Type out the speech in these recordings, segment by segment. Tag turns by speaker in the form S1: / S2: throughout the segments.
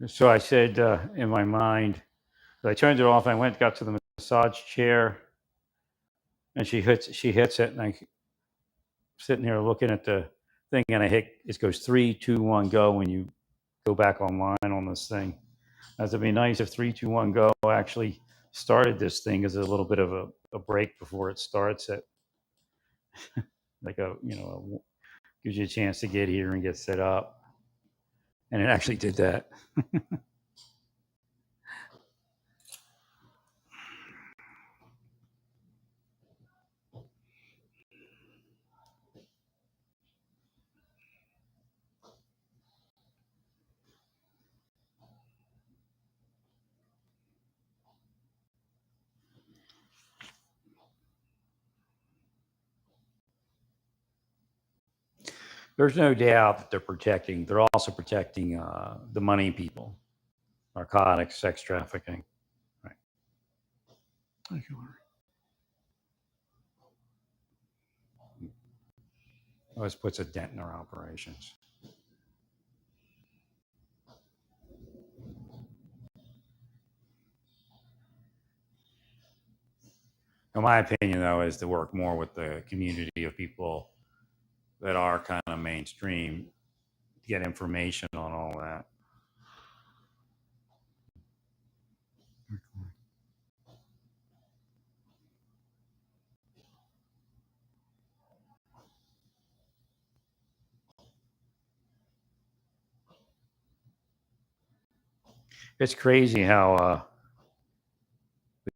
S1: So I said in my mind, I turned it off. I got to the massage chair, and she hits it, and I'm sitting here looking at the thing, and I hit. It goes 3, 2, 1, go when you go back online on this thing. As it'd be nice if 3, 2, 1, go actually started this thing as a little bit of a break before it starts. It like gives you a chance to get here and get set up, and it actually did that. There's no doubt that they're protecting. They're also protecting the money people, narcotics, sex trafficking. Right. Thank you, Larry. Always puts a dent in their operations. In my opinion, though, is to work more with the community of people that are kind of mainstream to get information on all that. It's crazy how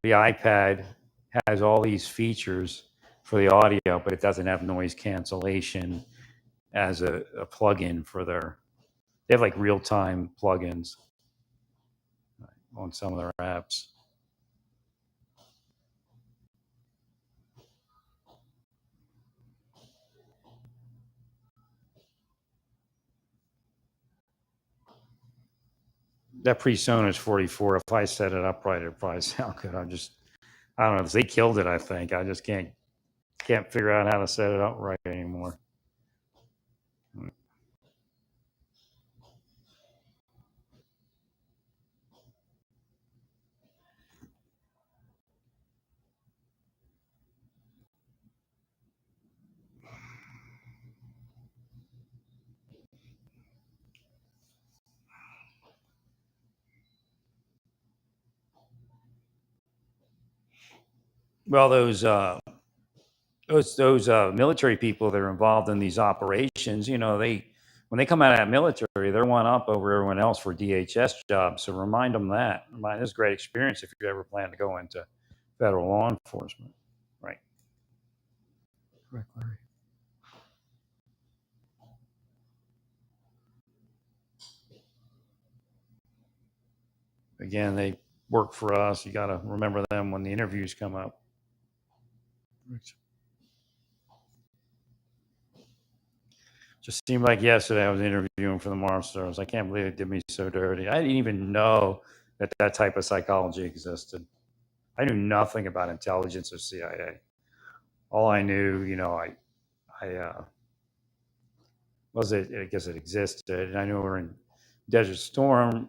S1: the iPad has all these features for the audio, but it doesn't have noise cancellation as a plugin for their. They have like real time plugins on some of their apps. That PreSonus 44, if I set it up right, it'd probably sound good. I don't know. They killed it, I think. I just can't figure out how to set it up right anymore. Well, those military people that are involved in these operations, they when they come out of that military, they're one up over everyone else for DHS jobs. So remind them that. Remind this is a great experience if you ever plan to go into federal law enforcement. Right. Correct, Larry. Again, they work for us. You got to remember them when the interviews come up. Just seemed like yesterday I was interviewing for the Marsters. I can't believe it did me so dirty. I didn't even know that type of psychology existed. I knew nothing about intelligence or CIA. All I knew, I was it. I guess it existed, and I knew we were in Desert Storm.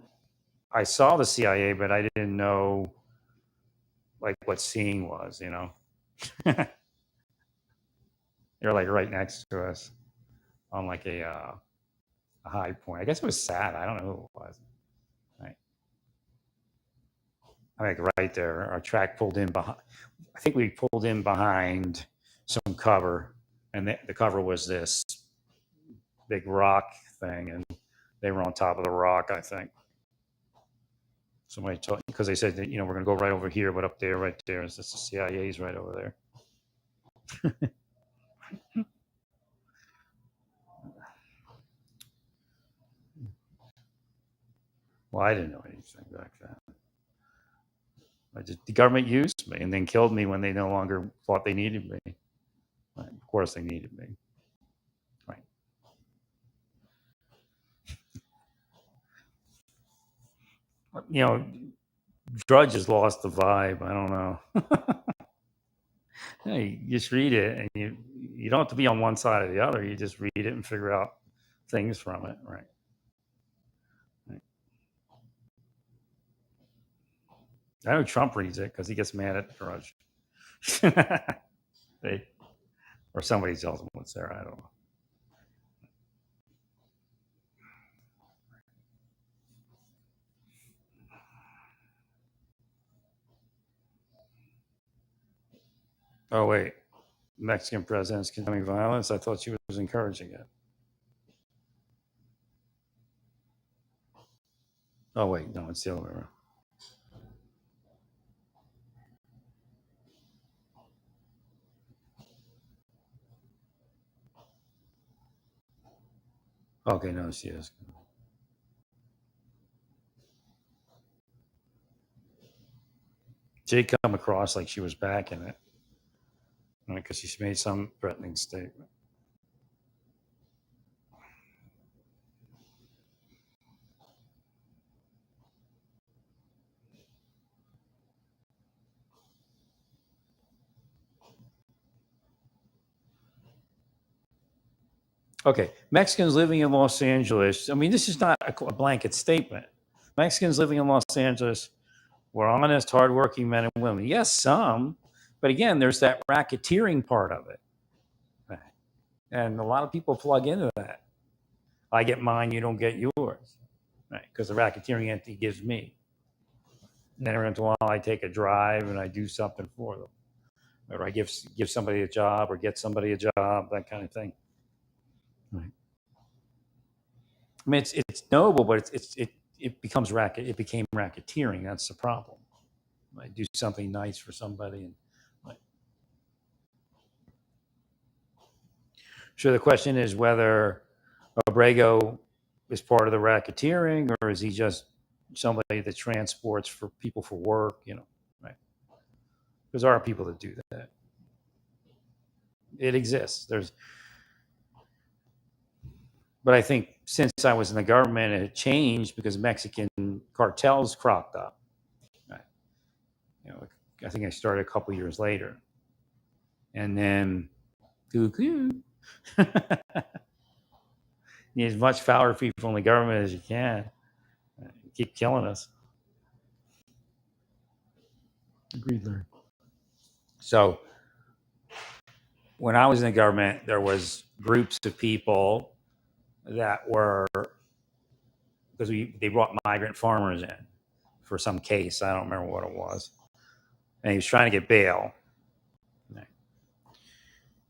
S1: I saw the CIA, but I didn't know like what seeing was. They're like right next to us on like a high point. I guess it was sad. I don't know who it was. Right. Like right there, our track pulled in behind. I think we pulled in behind some cover, and the cover was this big rock thing, and they were on top of the rock. I think somebody told because they said that we're going to go right over here, but up there, right there, is the CIA's right over there. Well, I didn't know anything back then. The government used me and then killed me when they no longer thought they needed me. Right. Of course, they needed me. Right. Drudge has lost the vibe. I don't know. You just read it, and you don't have to be on one side or the other. You just read it and figure out things from it. Right. Right. I know Trump reads it because he gets mad at Drudge. They, or somebody tells him what's there. I don't know. Oh, wait. Mexican president's condemning violence. I thought she was encouraging it. Oh, wait. No, it's the other way around. Okay, no, she is. She come across like she was backing it because she made some threatening statement. Okay, Mexicans living in Los Angeles. I mean, this is not a blanket statement. Mexicans living in Los Angeles were honest, hardworking men and women. Yes, some, but again, there's that racketeering part of it, and a lot of people plug into that. I get mine, you don't get yours, right? Because the racketeering entity gives me. And then every once in a while, I take a drive and I do something for them, or I give somebody a job or get somebody a job, that kind of thing. Right. I mean, it's noble, but it becomes racket. It became racketeering. That's the problem. I do something nice for somebody, and like, so the question is whether Abrego is part of the racketeering, or is he just somebody that transports for people for work? Right? Because there are people that do that. It exists. But I think since I was in the government, it had changed because Mexican cartels cropped up. Right? I think I started a couple years later, and then cuckoo. Need as much power people in the government as you can. Keep killing us. Agreed, Larry. So when I was in the government, there was groups of people that were because they brought migrant farmers in for some case. I don't remember what it was, and he was trying to get bail.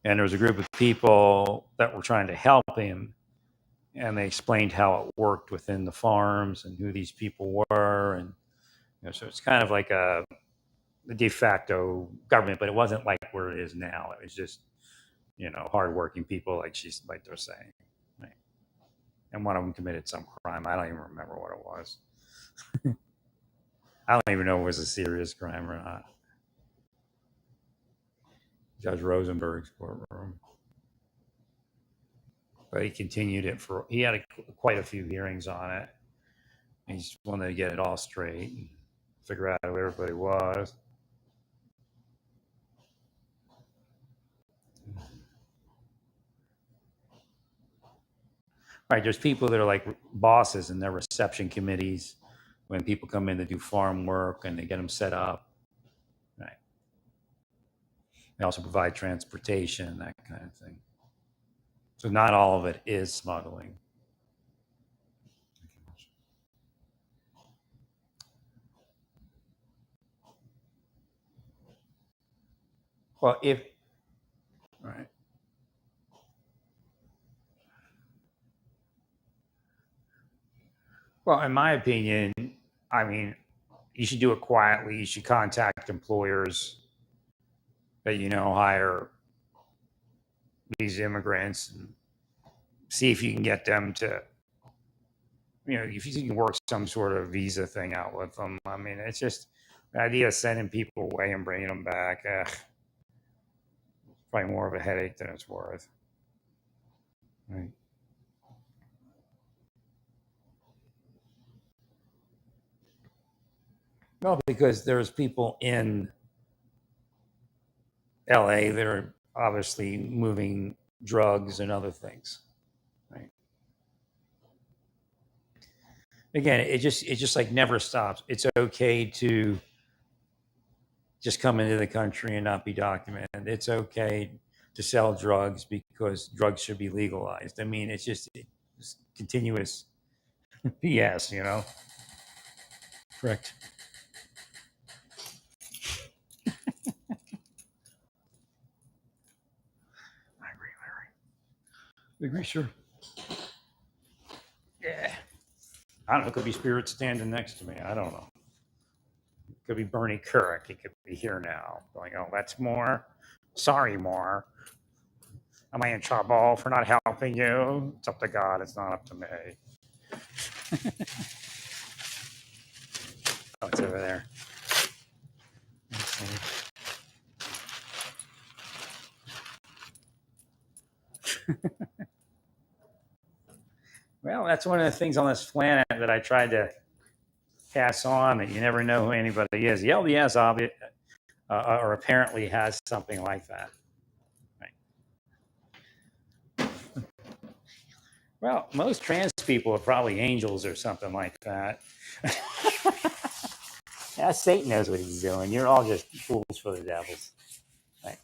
S1: And there was a group of people that were trying to help him, and they explained how it worked within the farms and who these people were, and so it's kind of like a de facto government, but it wasn't like where it is now. It was just hardworking people, like they're saying, right? And one of them committed some crime. I don't even remember what it was. I don't even know if it was a serious crime or not. Judge Rosenberg's courtroom, but he continued it for. He had quite a few hearings on it. He just wanted to get it all straight and figure out who everybody was. Right, there's people that are like bosses in their reception committees when people come in to do farm work and they get them set up. Right. They also provide transportation, that kind of thing. So not all of it is smuggling. Well, if right. Well, in my opinion, I mean, you should do it quietly. You should contact employers that hire these immigrants and see if you can get them to, if you can work some sort of visa thing out with them. I mean, it's just the idea of sending people away and bringing them back. Probably more of a headache than it's worth. Right. No, because there's people in LA that are obviously moving drugs and other things. Right. Again, it just like never stops. It's okay to just come into the country and not be documented. It's okay to sell drugs because drugs should be legalized. I mean, it's continuous BS, you know? Correct. I agree, Larry. I agree, sure. Yeah. I don't know. It could be Spirit standing next to me. I don't know. It could be Bernie Kurek. He could be here now going, oh, that's more. Sorry, more. Am I in trouble for not helping you? It's up to God. It's not up to me. Oh, it's over there. Let's see. Well, that's one of the things on this planet that I tried to pass on, that you never know who anybody is. The LDS or apparently has something like that. Right. Well, most trans people are probably angels or something like that. Yeah, Satan knows what he's doing. You're all just fools for the devils. Right.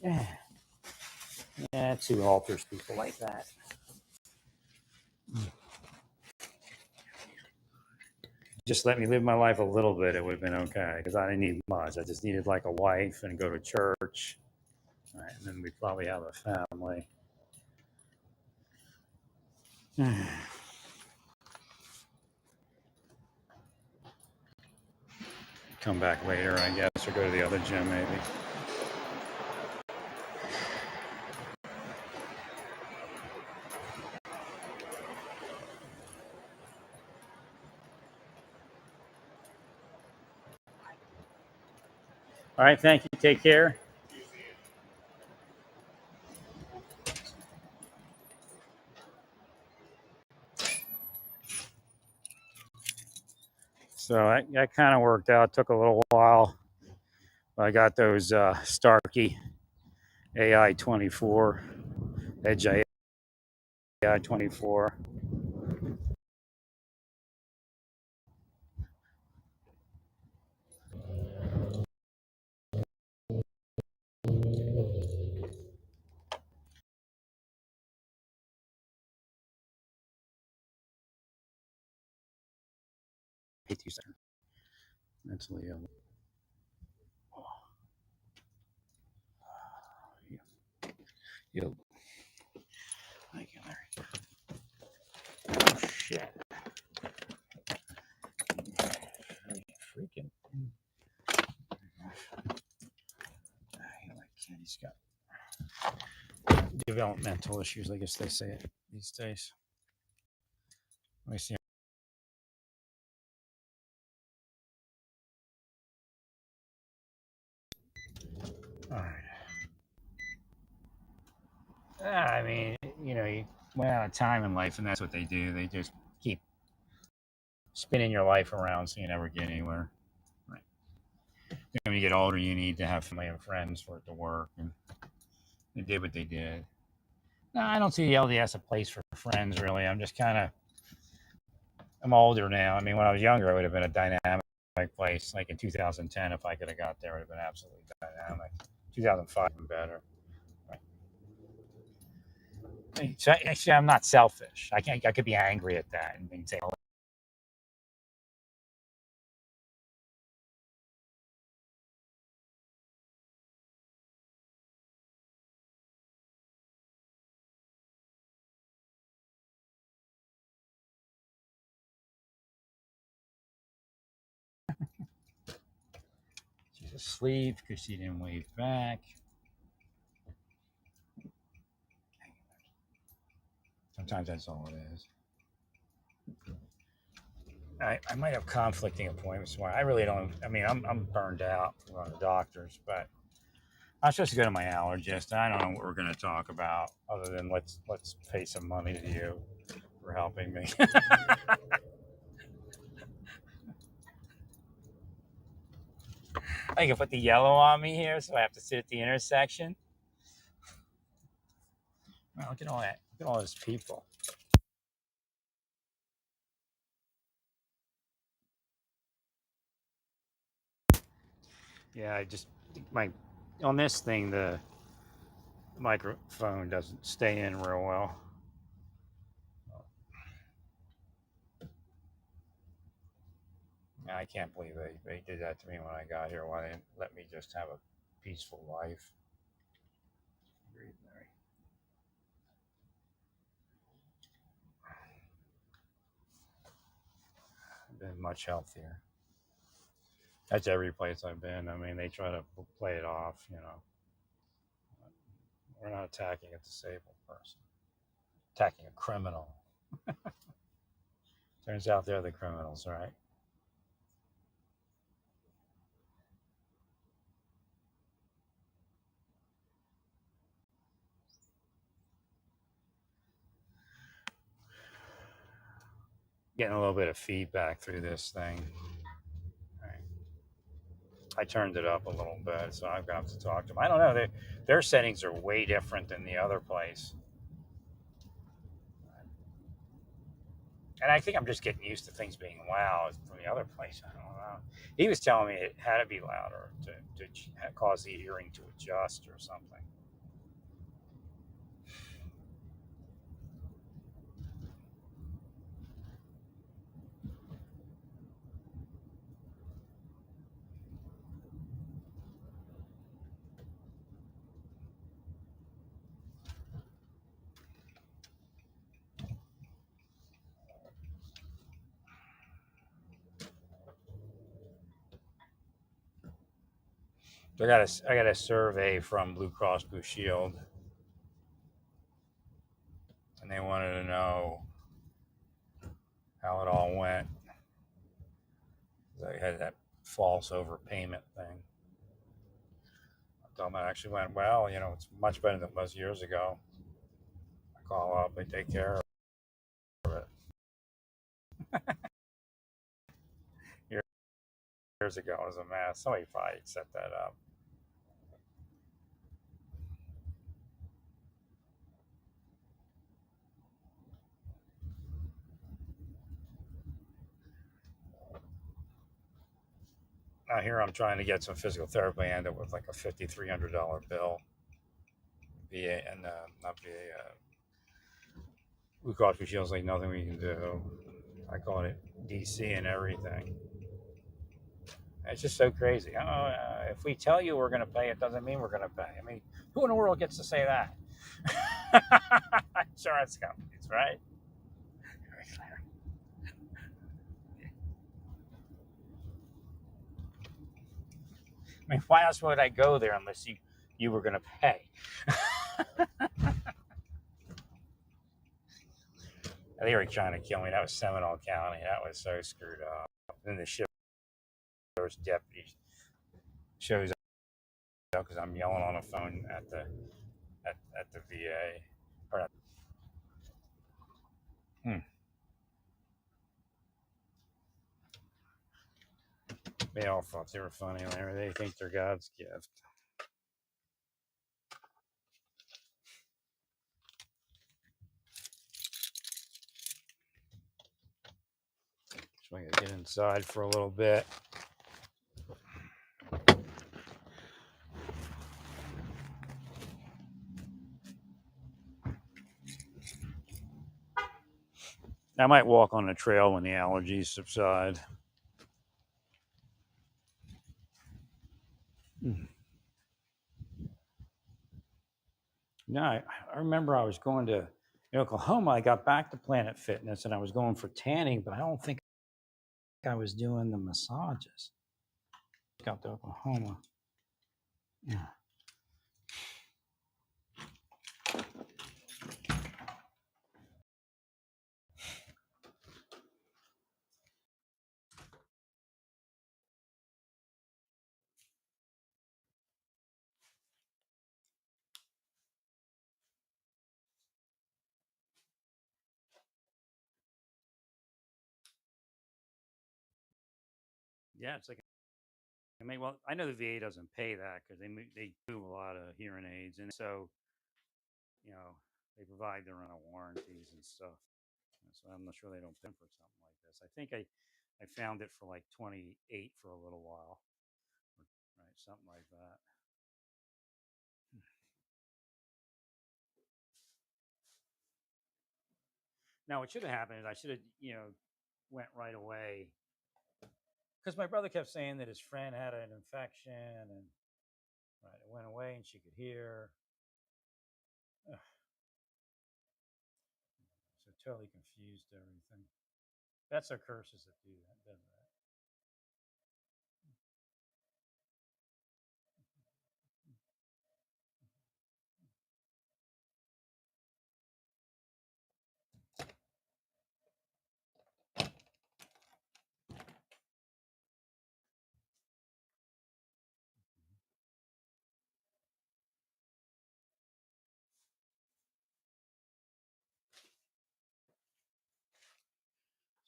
S1: Yeah, that's who alters people like that. Just let me live my life a little bit, it would have been okay, because I didn't need much. I just needed like a wife and go to church. Right, and then we'd probably have a family. Come back later, I guess, or go to the other gym maybe. All right, thank you. Take care. So that kind of worked out. Took a little while. I got those Starkey AI 24, Edge AI 24. Hey, 2 seconds. That's Leo. Yo. Thank you, Larry. Oh, shit. Freaking. He's got developmental issues, I guess they say it these days. Let me see. All right. I mean, you went out of time in life, and that's what they do. They just keep spinning your life around so you never get anywhere. Right. When you get older, you need to have family and friends for it to work. And they did what they did. No, I don't see the LDS a place for friends, really. I'm older now. I mean, when I was younger, it would have been a dynamic place. Like in 2010, if I could have got there, it would have been absolutely dynamic. 2005, even better. Right. So actually, I'm not selfish. I could be angry at that and say, oh, she's asleep because she didn't wave back. Sometimes that's all it is. I might have conflicting appointments tomorrow. I really don't. I mean, I'm burned out from going to doctors, but I'm supposed to go to my allergist. I don't know what we're going to talk about other than let's pay some money to you for helping me. I can put the yellow on me here, so I have to sit at the intersection. Wow, look at all that. Look at all those people. Yeah, I just my on this thing the microphone doesn't stay in real well. I can't believe they did that to me when I got here. Why they didn't let me just have a peaceful life? I've been much healthier. That's every place I've been. I mean, they try to play it off. We're not attacking a disabled person, attacking a criminal. Turns out they're the criminals, right? Getting a little bit of feedback through this thing. Right. I turned it up a little bit, so I've got to talk to them. I don't know. Their settings are way different than the other place. And I think I'm just getting used to things being loud from the other place. I don't know. He was telling me it had to be louder to cause the hearing to adjust or something. So I got a survey from Blue Cross Blue Shield, and they wanted to know how it all went. They had that false overpayment thing. I told them it actually went well. It's much better than it was years ago. I call up, they take care of it. Years ago, it was a mess. Somebody probably set that up. Now here I'm trying to get some physical therapy. I end up with like a $5,300 bill. VA and not VA. Blue Cross Blue Shield's like nothing we can do. I call it DC and everything. It's just so crazy. Oh, if we tell you we're going to pay, it doesn't mean we're going to pay. I mean, who in the world gets to say that? Insurance companies, right? I mean, why else would I go there unless you were going to pay? They were trying to kill me. That was Seminole County. That was so screwed up. Then the sheriff's deputy shows up because I'm yelling on the phone at the VA. Or, hmm, they all thought they were funny, Larry. They think they're God's gift. So I gotta get inside for a little bit. I might walk on the trail when the allergies subside. No, I remember I was going to Oklahoma. I got back to Planet Fitness and I was going for tanning, but I don't think I was doing the massages. Got to Oklahoma. Yeah. Yeah, it's like well, I know the VA doesn't pay that because they do a lot of hearing aids, and so you know they provide their own warranties and stuff. So I'm not sure they don't pay for something like this. I think I found it for like 28 for a little while. Right. something like that. Now, what should have happened is I should have, went right away because my brother kept saying that his friend had an infection, and right, it went away, and she could hear. Ugh, so totally confused everything. That's our curses that do that, doesn't it?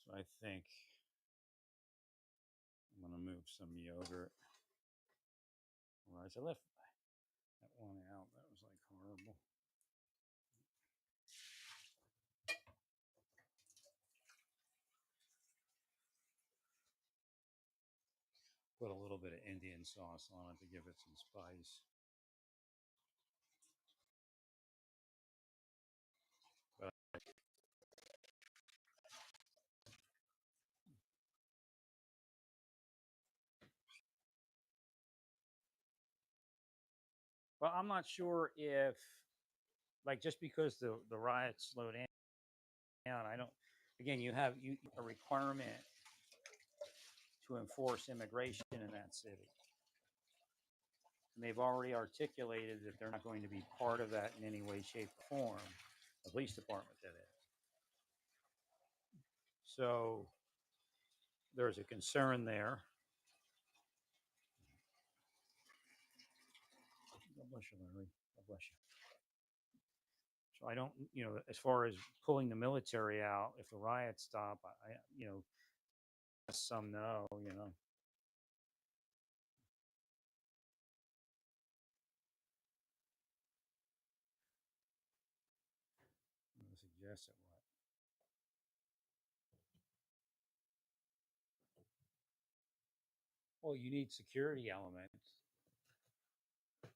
S1: So I think I'm gonna move some yogurt. Otherwise, I left that one out. That was like horrible. Put a little bit of Indian sauce on it to give it some spice. But I'm not sure if, like, just because the riots slowed down, I don't. Again, you have a requirement to enforce immigration in that city, and they've already articulated that they're not going to be part of that in any way, shape, or form. The police department that is. So there's a concern there. God bless you, Larry. God bless you. So I don't, as far as pulling the military out, if the riots stop, some know. I'm going to suggest it. What? Well, you need security elements.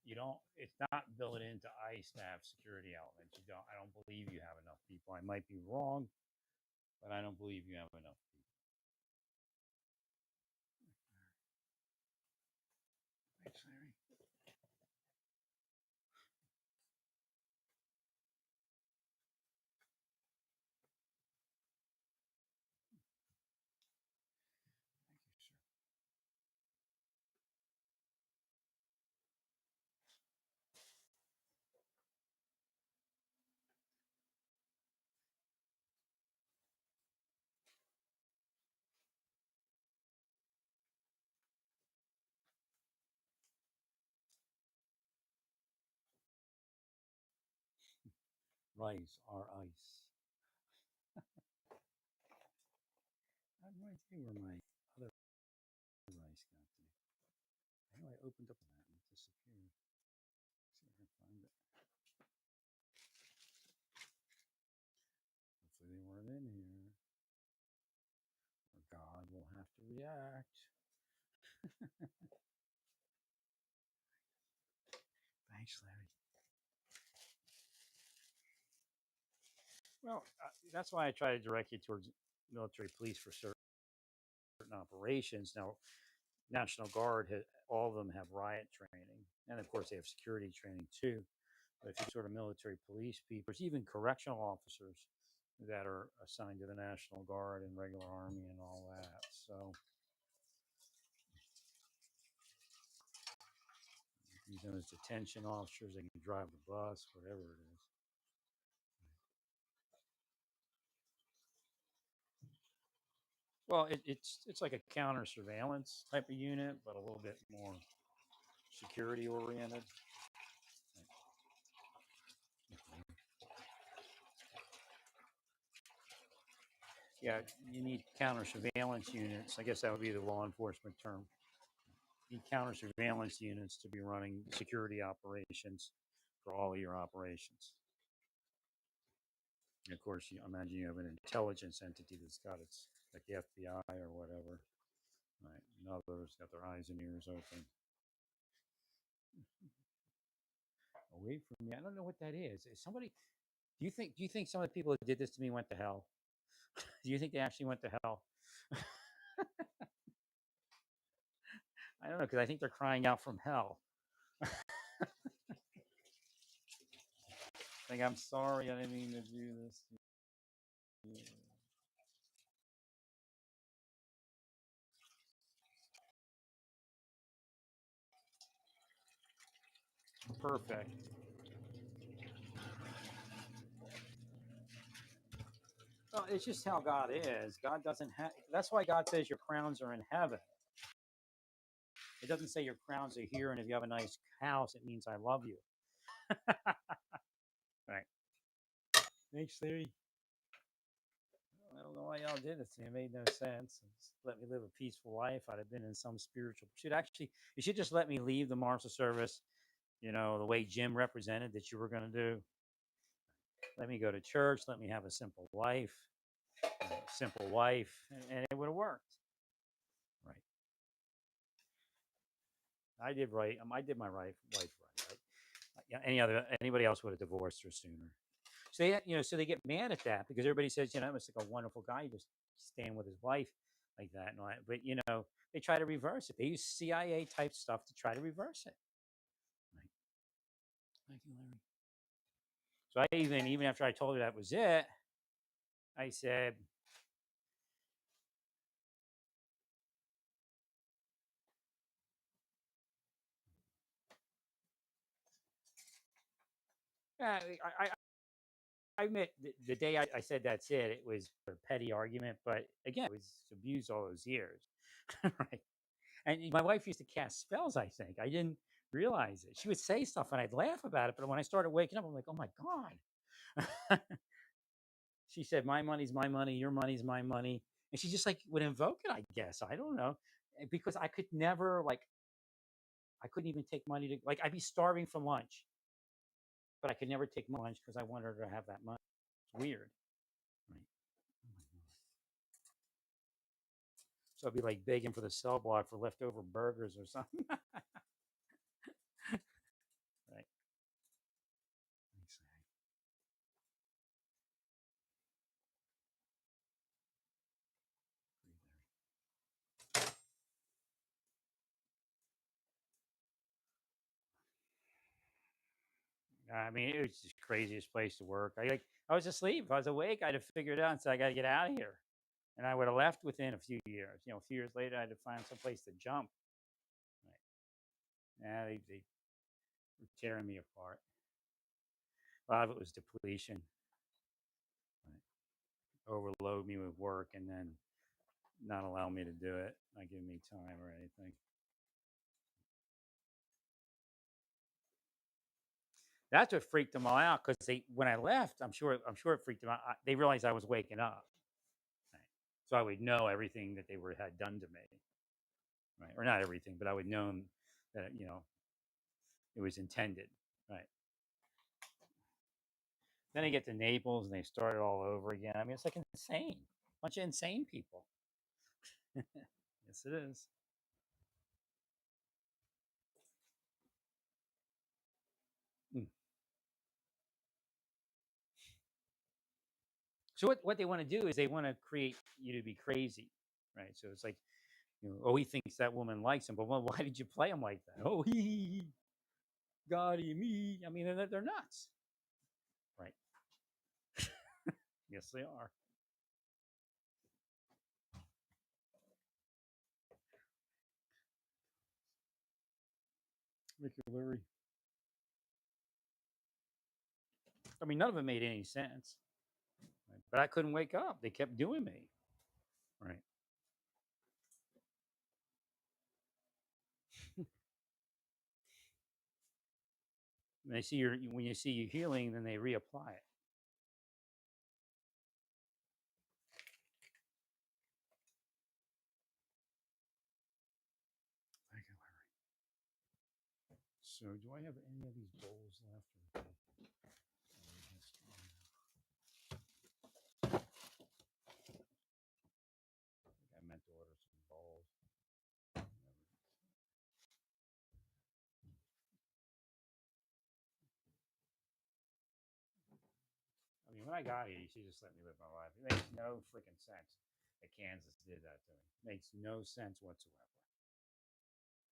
S1: You don't. It's not built into ICE to have security elements. You don't. I don't believe you have enough people. I might be wrong, but I don't believe you have enough people. Thanks, Larry. Thank you, sir. Rice or ice. I have no idea where my other rice got to. I know I opened up that and it disappeared. See if I can find it. Hopefully they weren't in here, or God will have to react. Thanks, Larry. Well, that's why I try to direct you towards military police for certain operations. Now, National Guard, all of them have riot training, and of course they have security training too. But if you're sort of military police people, there's even correctional officers that are assigned to the National Guard and regular Army and all that. So use them as detention officers. They can drive the bus, whatever it is. Well, it's like a counter surveillance type of unit, but a little bit more security oriented. Yeah, you need counter surveillance units. I guess that would be the law enforcement term. You need counter surveillance units to be running security operations for all of your operations. And of course, you imagine you have an intelligence entity that's got its, like the FBI or whatever, right? And others got their eyes and ears open. away from me. I don't know what that is. Is somebody? Do you think some of the people who did this to me went to hell? Do you think they actually went to hell? I don't know because I think they're crying out from hell. Like, I'm sorry, I didn't mean to do this. Perfect. Well, it's just how God is. God doesn't have. That's why God says your crowns are in heaven. It doesn't say your crowns are here, and if you have a nice house, it means I love you. Right. Thanks, Larry. I don't know why y'all did this to me. It made no sense. Just let me live a peaceful life. I'd have been in some spiritual. You should just let me leave the Marshal Service, the way Jim represented that you were going to do. Let me go to church. Let me have a simple life, simple wife, and it would have worked. Right. I did right. I did my wife right. Yeah. Anybody else would have divorced her sooner. So so they get mad at that because everybody says, it was like a wonderful guy just staying with his wife like that and all that. But they try to reverse it. They use CIA type stuff to try to reverse it. Right. Thank you, Larry. So I even after I told her that was it, I said, I admit the day I said that's it, it was a petty argument, but again, it was abused all those years, right? And my wife used to cast spells. I think I didn't realize it. She would say stuff, and I'd laugh about it. But when I started waking up, I'm like, "Oh my god!" She said, "My money's my money. Your money's my money," and she just like would invoke it. I guess I don't know because I could never I couldn't even take money to I'd be starving for lunch, but I could never take lunch because I wanted her to have that money. It's weird, right? Oh my God. So I'd be like begging for the cell block for leftover burgers or something, right? Exactly. I mean, it was just the craziest place to work. I was asleep. If I was awake, I'd have figured it out and said, I got to get out of here. And I would have left within a few years. A few years later, I had to find some place to jump. Right. Yeah, they were tearing me apart. A lot of it was depletion. Right. Overload me with work and then not allow me to do it, not give me time or anything. That's what freaked them all out because when I left, I'm sure it freaked them out. They realized I was waking up, right? So I would know everything that had done to me, right? Or not everything, but I would know that it was intended, right? Then I get to Naples and they start it all over again. I mean, it's like insane, bunch of insane people. Yes, it is. Mm. So what they want to do is they want to create you to be crazy, right? So it's like, oh, he thinks that woman likes him, but well, why did you play him like that? Oh, he got him, me. I mean, they're nuts, right? Yes, they are. Ricky Larry. I mean, none of it made any sense, right? But I couldn't wake up. They kept doing me, right? When they see when you see you healing, then they reapply it. Thank you, Larry. So, do I have any of these bowls left? I think I meant to order some bowls. when I got here, you should just let me live my life. It makes no freaking sense that Kansas did that to me. Makes no sense whatsoever.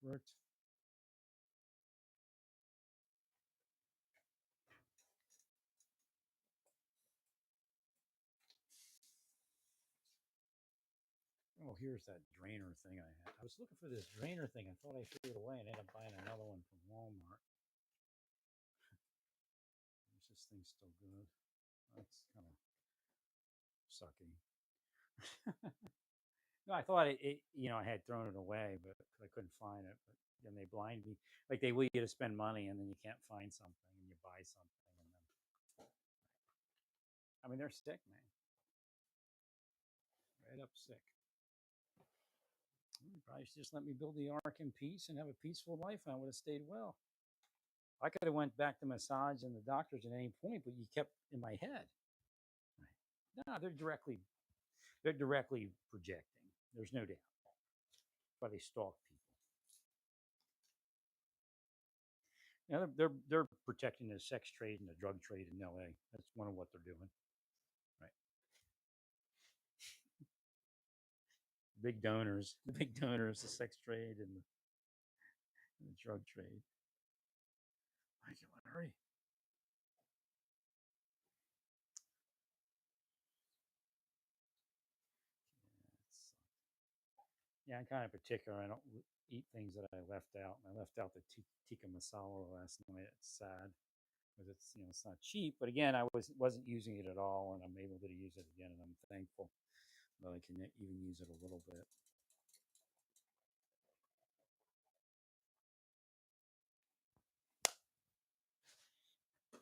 S1: Worked. Oh, here's that drainer thing I had. I was looking for this drainer thing. I thought I threw it away and ended up buying another one from Walmart. Is this thing still good? That's kind of sucky. No, I thought I had thrown it away, but I couldn't find it. But then they blind me. Like they want you to spend money and then you can't find something and you buy something. And then, I mean, they're sick, man. Right up sick. You probably should just let me build the ark in peace and have a peaceful life. And I would have stayed well. I could have went back to massage and the doctors at any point, but you kept in my head. No, they're directly projecting. There's no doubt. Why they stalk people. You know, they're protecting the sex trade and the drug trade in LA. That's one of what they're doing. Right. Big donors, the sex trade and the drug trade. Thank you, Larry. Yeah, I'm kind of particular. I don't eat things that I left out. And I left out the tikka masala last night. It's sad because it's not cheap. But again, I wasn't using it at all, and I'm able to use it again, and I'm thankful that I can even use it a little bit.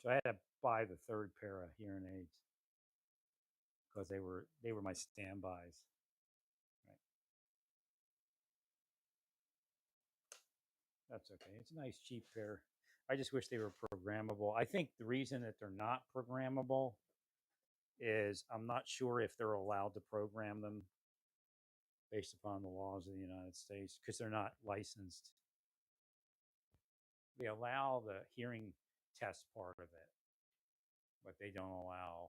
S1: So I had to buy the third pair of hearing aids because they were my standbys. Right. That's okay. It's a nice cheap pair. I just wish they were programmable. I think the reason that they're not programmable is I'm not sure if they're allowed to program them based upon the laws of the United States because they're not licensed. They allow the hearing test part of it, but they don't allow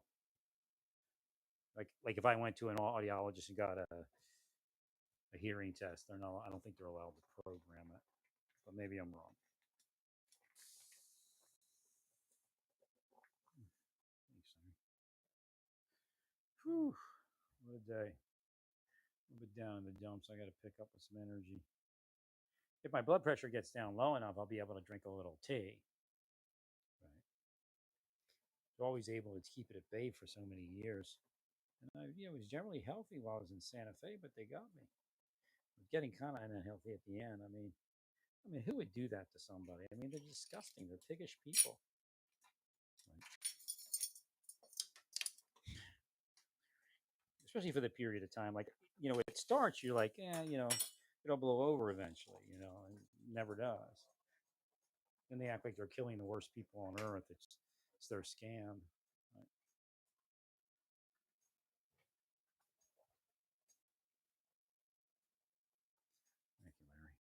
S1: like if I went to an audiologist and got a hearing test, they're not. I don't think they're allowed to program it, but maybe I'm wrong. Thanks, Larry. Whew, what a day. A little bit down in the dumps. I got to pick up with some energy. If my blood pressure gets down low enough, I'll be able to drink a little tea. Right. I was always able to keep it at bay for so many years. And I was generally healthy while I was in Santa Fe, but they got me. I was getting kind of unhealthy at the end. I mean, who would do that to somebody? I mean, they're disgusting. They're piggish people. Right. Especially for the period of time. Like, it starts, you're like, it'll blow over eventually, and it never does. And they act like they're killing the worst people on earth. It's their scam. Right? Thank you, Larry.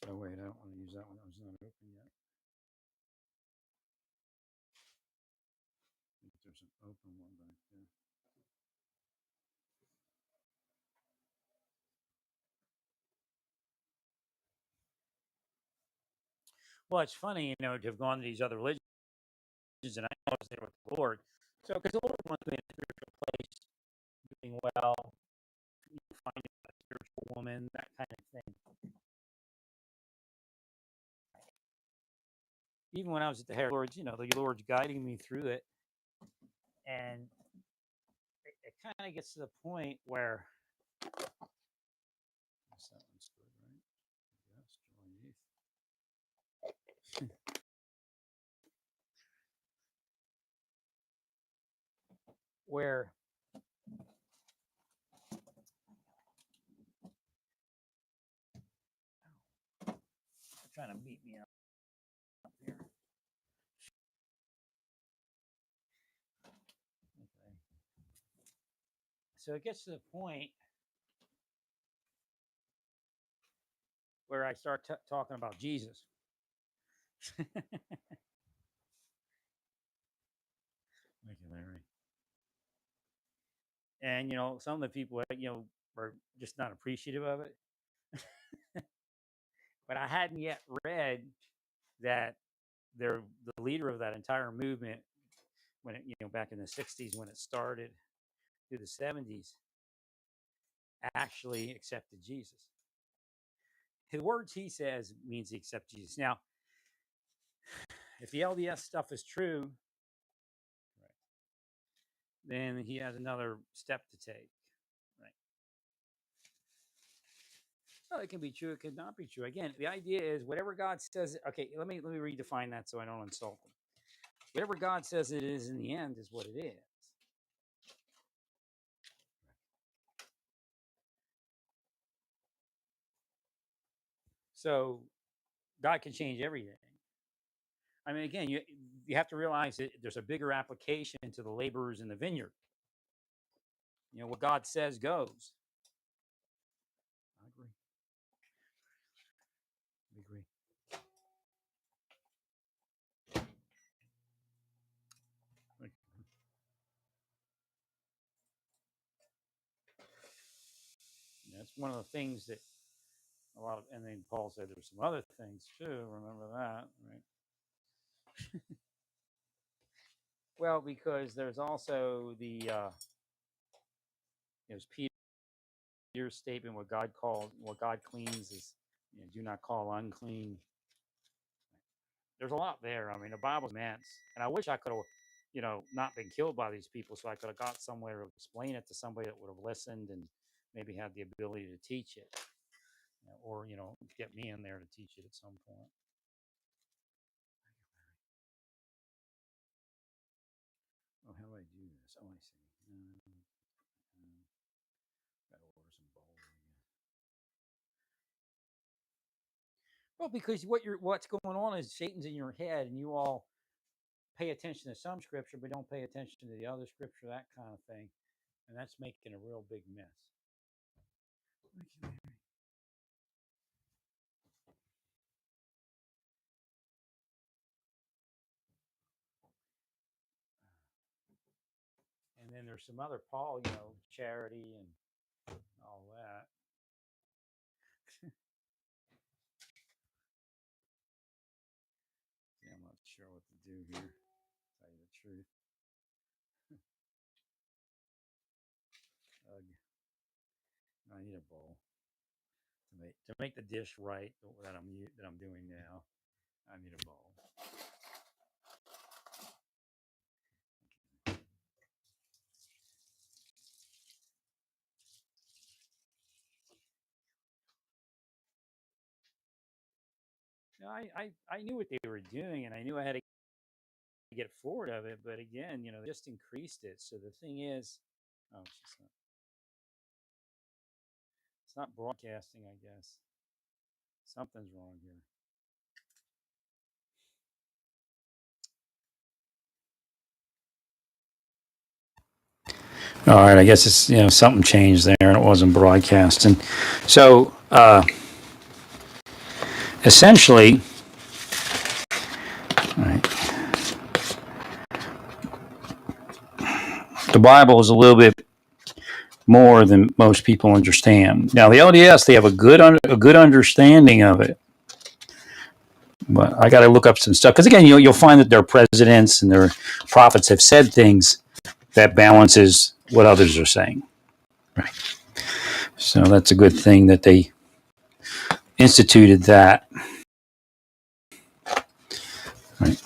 S1: Oh, wait, I don't want to use that one. That was not open yet. I think there's an open one back there. Well, it's funny, to have gone to these other religions, and I was there with the Lord. So, because the Lord wants me in a spiritual place, doing well, finding a spiritual woman, that kind of thing. Even when I was at the Lord's, the Lord's guiding me through it, and it kind of gets to the point where that one's good, right? Yes, join youth. Where they're trying to beat me up here. Okay. So it gets to the point where I start talking about Jesus. Thank you, Larry. And some of the people, were just not appreciative of it. But I hadn't yet read that the leader of that entire movement, when it, back in the '60s when it started through the '70s, actually accepted Jesus. The words he says means he accepts Jesus. Now, if the LDS stuff is true, then he has another step to take. Right. Well, it can be true. It could not be true. Again, the idea is whatever God says. Okay, let me redefine that so I don't insult them. Whatever God says it is in the end is what it is. So God can change everything. I mean, again, you have to realize that there's a bigger application to the laborers in the vineyard. What God says goes. I agree. I agree. That's one of the things that a lot of, and then Paul said there's some other things too. Remember that, right? Well, because there's also the there's Peter's statement: what God cleans is do not call unclean. There's a lot there. I mean, the Bible's immense, and I wish I could have, not been killed by these people, so I could have got somewhere to explain it to somebody that would have listened and maybe had the ability to teach it, or get me in there to teach it at some point. Oh, how do I do this? Oh, I see. Gotta order some bowls. Well, because what's going on is Satan's in your head, and you all pay attention to some scripture, but don't pay attention to the other scripture, that kind of thing, and that's making a real big mess. And then there's some other Paul, charity and all that. Yeah, I'm not sure what to do here. To tell you the truth. I need a bowl to make the dish right that I'm doing now. I need a bowl. I knew what they were doing, and I knew I had to get forward of it. But again, they just increased it. So the thing is, oh, it's not broadcasting. I guess something's wrong here. All right, I guess it's something changed there, and it wasn't broadcasting. So essentially, all right, the Bible is a little bit more than most people understand. Now, the LDS, they have a good understanding of it, but I got to look up some stuff because again, you'll find that their presidents and their prophets have said things that balances what others are saying. Right. So that's a good thing that they instituted that. Right.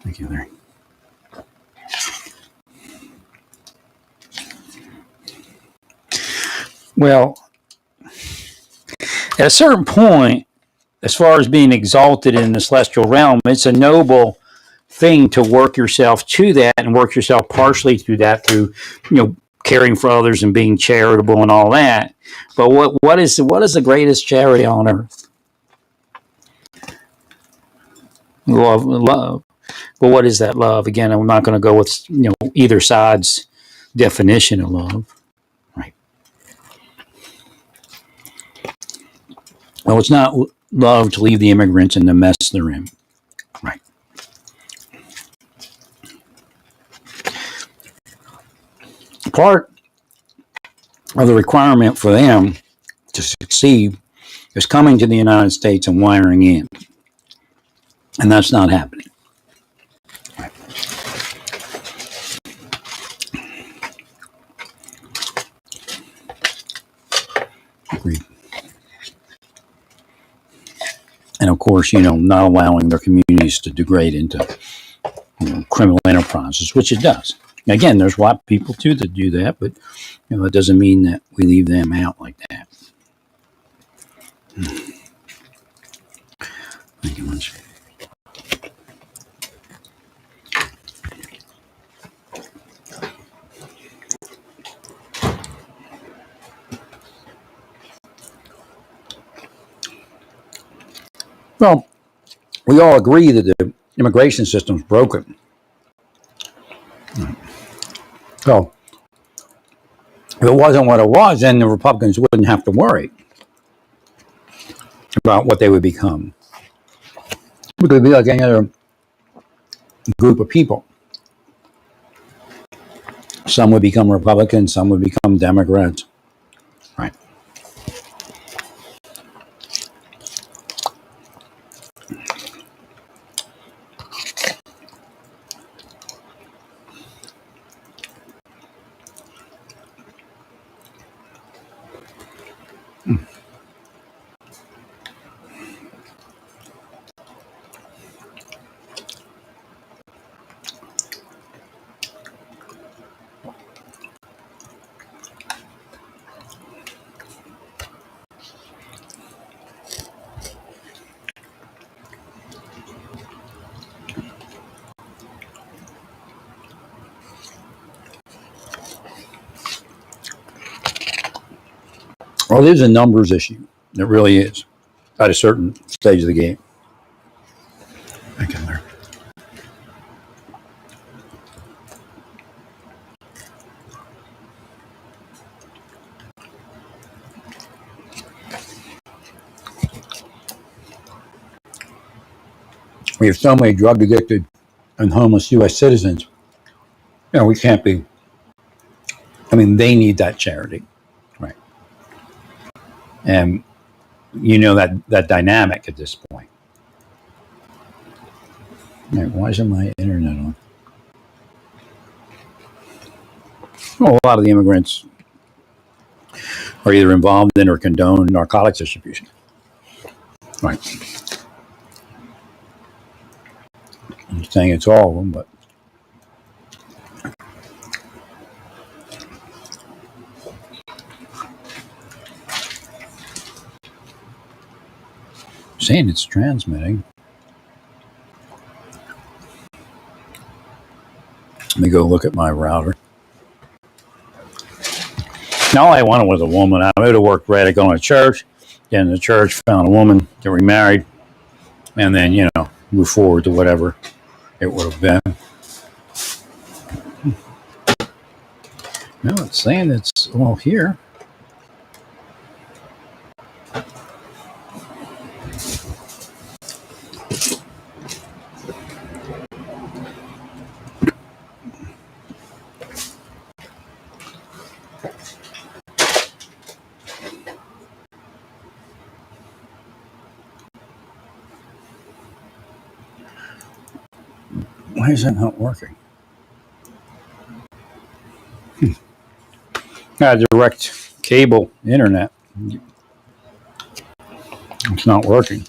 S1: Thank you, Larry. Well, at a certain point, as far as being exalted in the celestial realm, it's a noble thing to work yourself to that and work yourself partially through that, through caring for others and being charitable and all that. But what is the greatest charity on earth?
S2: Love. But what is that love? Again, I'm not going to go with either side's definition of love. Right. Well, it's not love to leave the immigrants in the mess they're in. Right. Part of the requirement for them to succeed is coming to the United States and wiring in. And that's not happening. Right. Agreed. And of course, not allowing their communities to degrade into criminal enterprises, which it does. Again, there's white people too that do that, but it doesn't mean that we leave them out like that. Thank you much. Well, we all agree that the immigration system is broken. So, if it wasn't what it was, then the Republicans wouldn't have to worry about what they would become. It would be like any other group of people. Some would become Republicans, some would become Democrats. Right. Well, it is a numbers issue. It really is at a certain stage of the game. I can learn. We have so many drug addicted and homeless U.S. citizens. We can't be. I mean, they need that charity, right? And that dynamic at this point. Right, why isn't my internet on? Well, a lot of the immigrants are either involved in or condone narcotics distribution. Right. I'm saying it's all of them, but I'm saying it's transmitting. Let me go look at my router. Now, all I wanted was a woman. I would have worked great at going to church. Then the church found a woman, get remarried, and then, move forward to whatever it would have been. No, it's saying it's all here. Why is that not working? Direct cable internet. It's not working.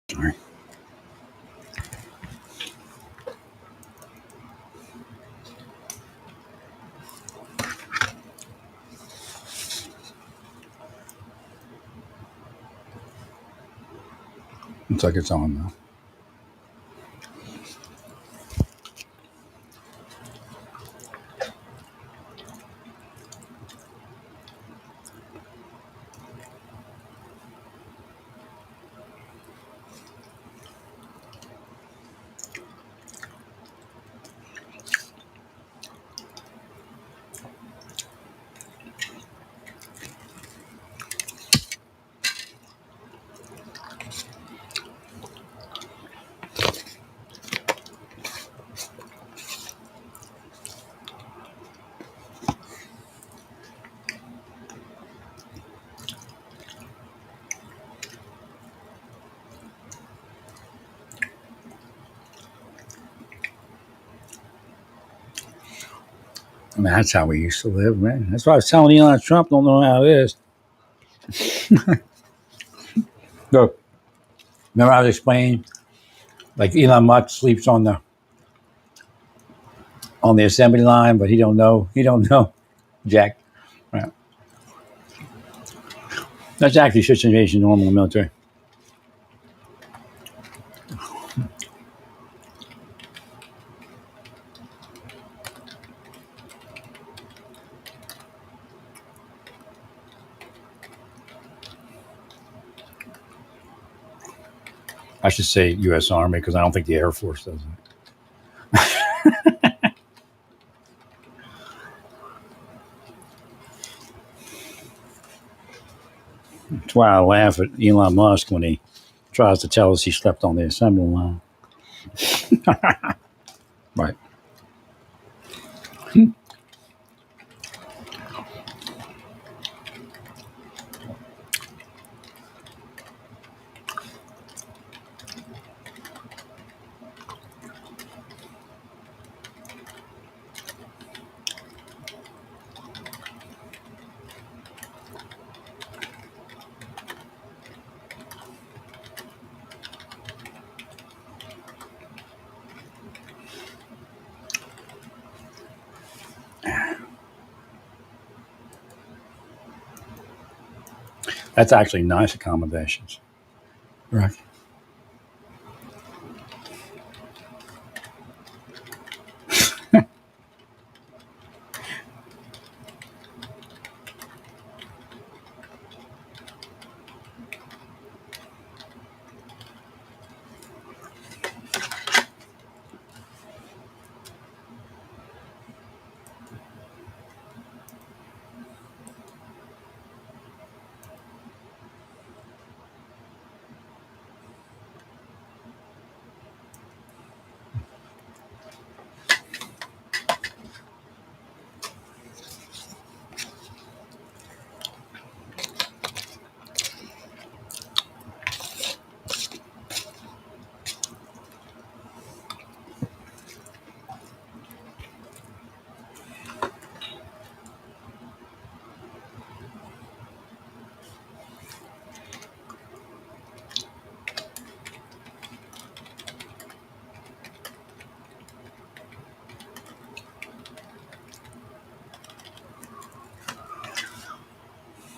S2: Sorry. Looks like it's on now. I mean, that's how we used to live, man. That's why I was telling Elon Trump don't know how it is. Look, remember I was explaining, like Elon Musk sleeps on the assembly line, but he don't know. He don't know, Jack. Right. That's actually situation normal in the military. I should say U.S. Army because I don't think the Air Force does it. That's why I laugh at Elon Musk when he tries to tell us he slept on the assembly line. Right. That's actually nice accommodations. Right.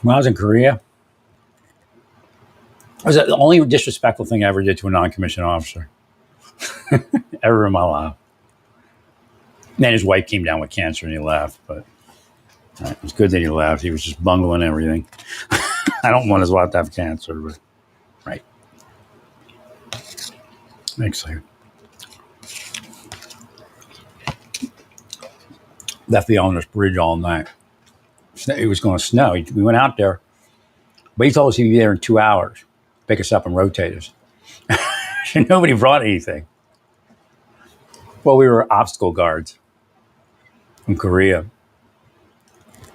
S2: When I was in Korea, it was the only disrespectful thing I ever did to a non-commissioned officer ever in my life. And then his wife came down with cancer and he left, but it was good that he left. He was just bungling everything. I don't want his wife to have cancer, but right. Makes sense. Left the owner's bridge all night. It was going to snow. We went out there, but he told us he'd be there in 2 hours, pick us up and rotate us. Nobody brought anything. Well, we were obstacle guards from Korea.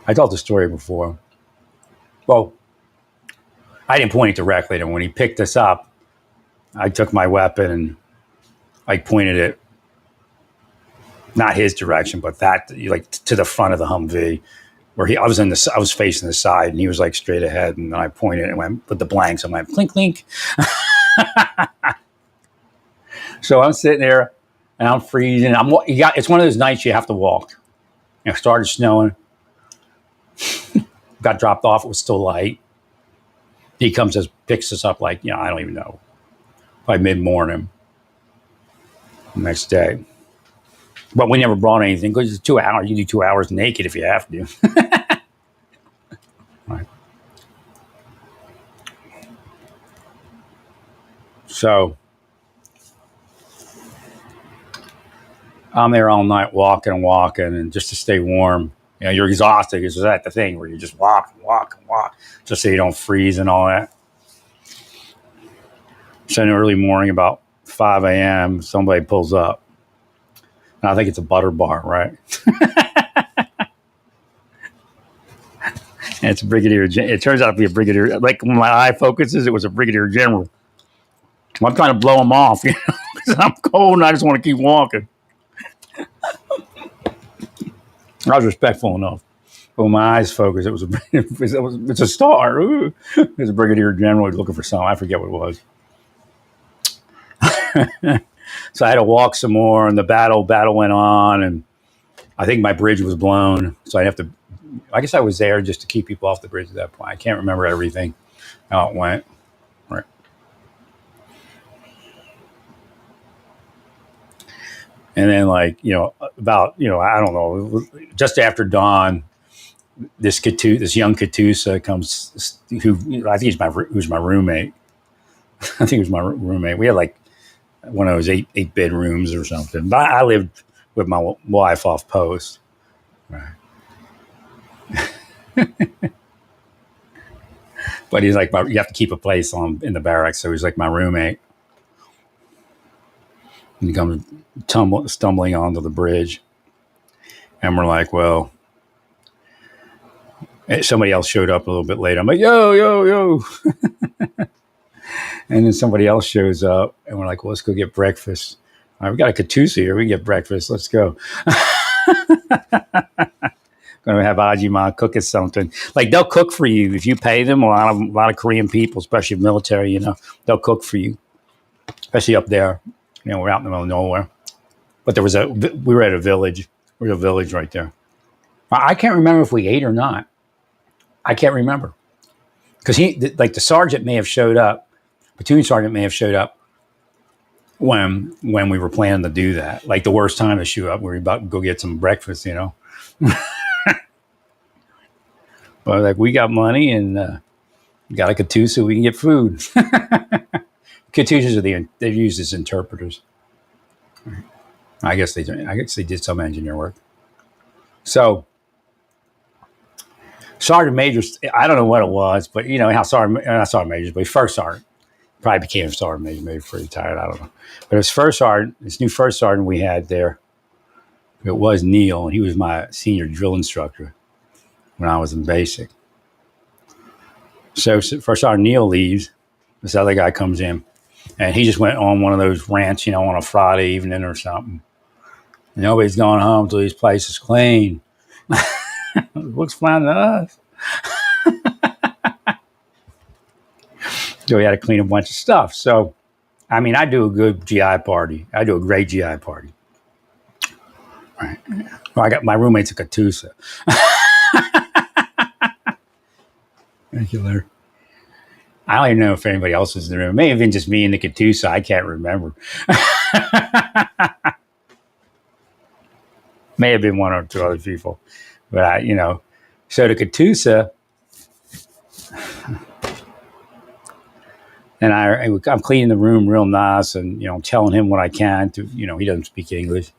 S2: I told the story before. Well, I didn't point it directly at him. When he picked us up, I took my weapon and I pointed it, not his direction, but that, like, to the front of the Humvee, where I was facing the side, and he was like straight ahead, and then I pointed and went with the blanks. I went clink clink. So I'm sitting there and I'm freezing. It's one of those nights you have to walk. It started snowing. Got dropped off. It was still light. He comes and picks us up like, I don't even know, by mid-morning the next day. But we never brought anything because it's 2 hours. You do 2 hours naked if you have to. Right. So I'm there all night walking, and just to stay warm. You know, you're exhausted because that's the thing where you just walk, just so you don't freeze and all that. So in the early morning, about 5 a.m., somebody pulls up. And I think it's a butter bar, right? And it's a brigadier. It turns out to be a brigadier. Like when my eye focuses, it was a brigadier general. I'm trying to blow him off, you know, because I'm cold and I just want to keep walking. I was respectful enough. But when my eyes focused, it's a star. Ooh. It was a brigadier general looking for something. I forget what it was. So I had to walk some more, and the battle went on, and I think my bridge was blown. So I guess I was there just to keep people off the bridge at that point. I can't remember everything, how it went. Right. And then, like, you know, about, you know, I don't know, just after dawn, this young Katusa comes, who I think who's my roommate. I think he was my roommate. We had like one of those eight bedrooms or something. But I lived with my wife off post. Right. But he's like, you have to keep a place in the barracks. So he's like my roommate. And he comes stumbling onto the bridge. And we're like, well, somebody else showed up a little bit later. I'm like, yo. And then somebody else shows up. And we're like, well, let's go get breakfast. All right, we got a Katusa here. We can get breakfast. Let's go. Going to have Ajima cook us something. Like, they'll cook for you if you pay them. A lot of Korean people, especially military, you know, they'll cook for you, especially up there. You know, we're out in the middle of nowhere. But we were at a village. We're at a village right there. I can't remember if we ate or not. I can't remember. Because the sergeant may have showed up, platoon sergeant may have showed up when we were planning to do that. Like the worst time to show up, we were about to go get some breakfast, you know. But like, we got money and got a Katusa, we can get food. Katusas they're used as interpreters. I guess they did some engineer work. So Sergeant Major, I don't know what it was, but you know how not Sergeant Major, but first sergeant probably became Sergeant Major, maybe pretty tired. I don't know. But his first sergeant, this new first sergeant we had there, it was Neil, and he was my senior drill instructor when I was in basic. So first sergeant Neil leaves, this other guy comes in, and he just went on one of those rants, you know, on a Friday evening or something. Nobody's going home till this place is clean. Looks fine to us. So we had to clean a bunch of stuff. So, I mean, I do a good GI party. I do a great GI party. Right. Well, I got my roommate's a Katusa. Thank you, Larry. I don't even know if anybody else was in the room. It may have been just me and the Katusa. I can't remember. May have been one or two other people. But, so the Katusa, and I'm cleaning the room real nice and, telling him what I can to, he doesn't speak English.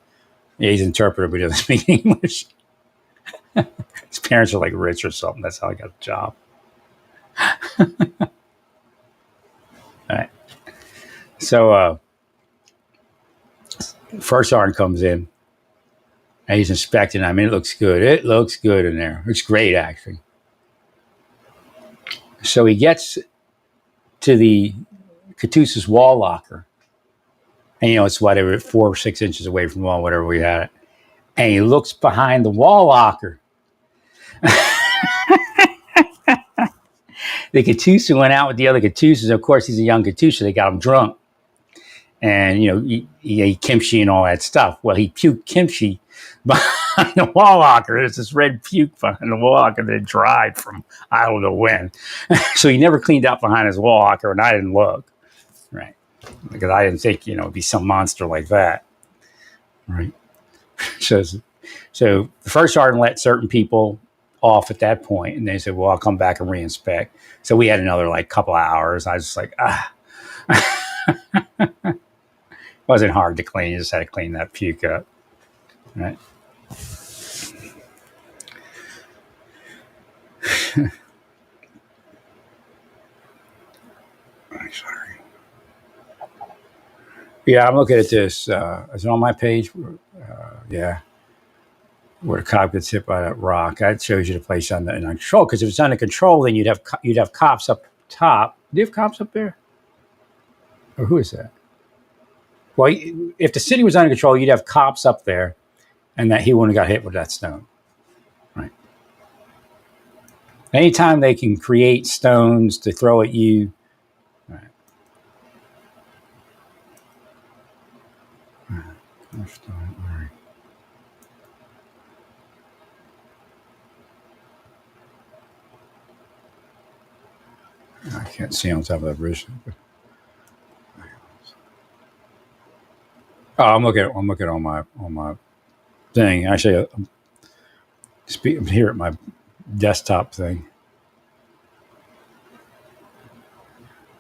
S2: Yeah, he's an interpreter, but he doesn't speak English. His parents are like rich or something. That's how I got the job. All right. So, first sergeant comes in and he's inspecting. I mean, it looks good. It looks good in there. It's great, actually. So he gets to the Katusa's wall locker. And, it's whatever, 4 or 6 inches away from the wall, whatever we had it. And he looks behind the wall locker. The Katusa went out with the other Katusas. Of course, he's a young Katusa. They got him drunk. And, he ate kimchi and all that stuff. Well, he puked kimchi behind the wall locker. There's this red puke behind the wall locker that dried from I don't know when. So he never cleaned up behind his wall locker, and I didn't look. Right. because I didn't think, it'd be some monster like that. Right. So, so the first sergeant let certain people off at that point, and they said, "Well, I'll come back and reinspect." So we had another like couple of hours. I was just like, it wasn't hard to clean. You just had to clean that puke up, right? Sorry. Yeah, I'm looking at this. Is it on my page? Yeah, where the cop gets hit by that rock. That shows you the place under control. Because if it's under control, then you'd have cops up top. Do you have cops up there? Or who is that? Well, if the city was under control, you'd have cops up there, and that he wouldn't have got hit with that stone. Right. Anytime they can create stones to throw at you. Right. Right. I can't see on top of that bridge. Oh, I'm looking on my thing. Actually, I'm here at my desktop thing.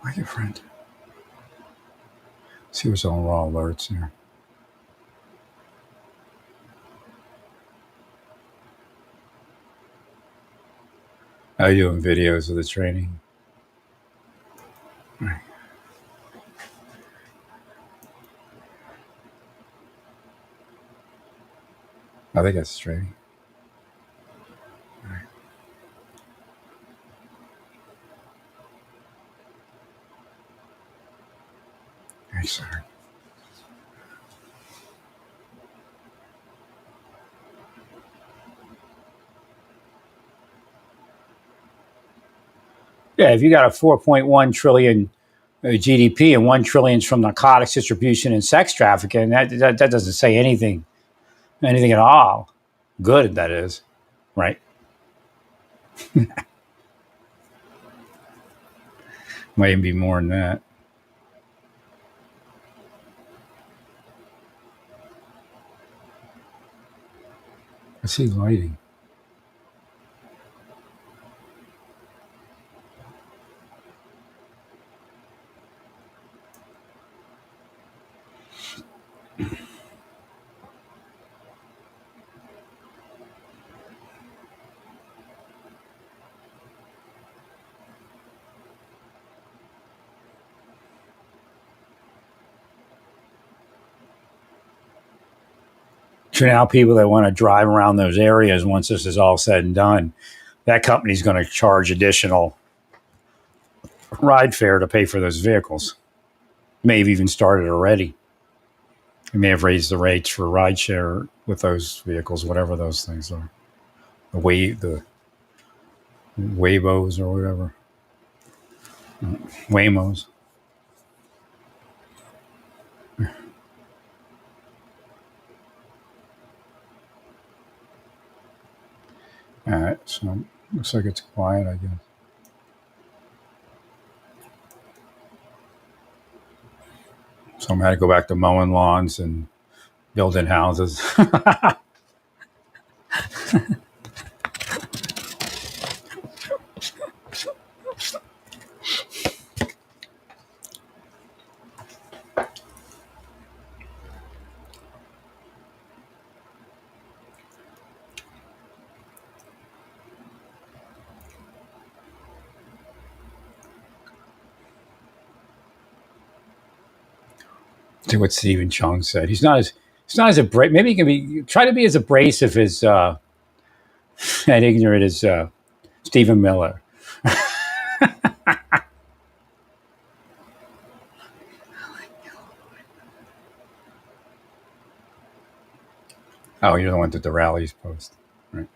S2: My good friend. See what's on raw alerts here. Are you doing videos of the training? Right. I think that's training. Right. Hey, sir. Yeah, if you got a 4.1 trillion GDP and 1 trillion is from narcotics distribution and sex trafficking, that doesn't say anything at all. Good, that is, right? Might even be more than that. I see lighting. So now people that want to drive around those areas once this is all said and done, that company's going to charge additional ride fare to pay for those vehicles. May have even started already. They may have raised the rates for rideshare with those vehicles, whatever those things are. The Waybos or whatever. Waymos. All right, so looks like it's quiet, I guess. So I'm going to go back to mowing lawns and building houses. See what Stephen Chung said. He's not as abrasive. Maybe he can try to be as abrasive as and ignorant as Stephen Miller. Oh, you're the one that the rallies post, right?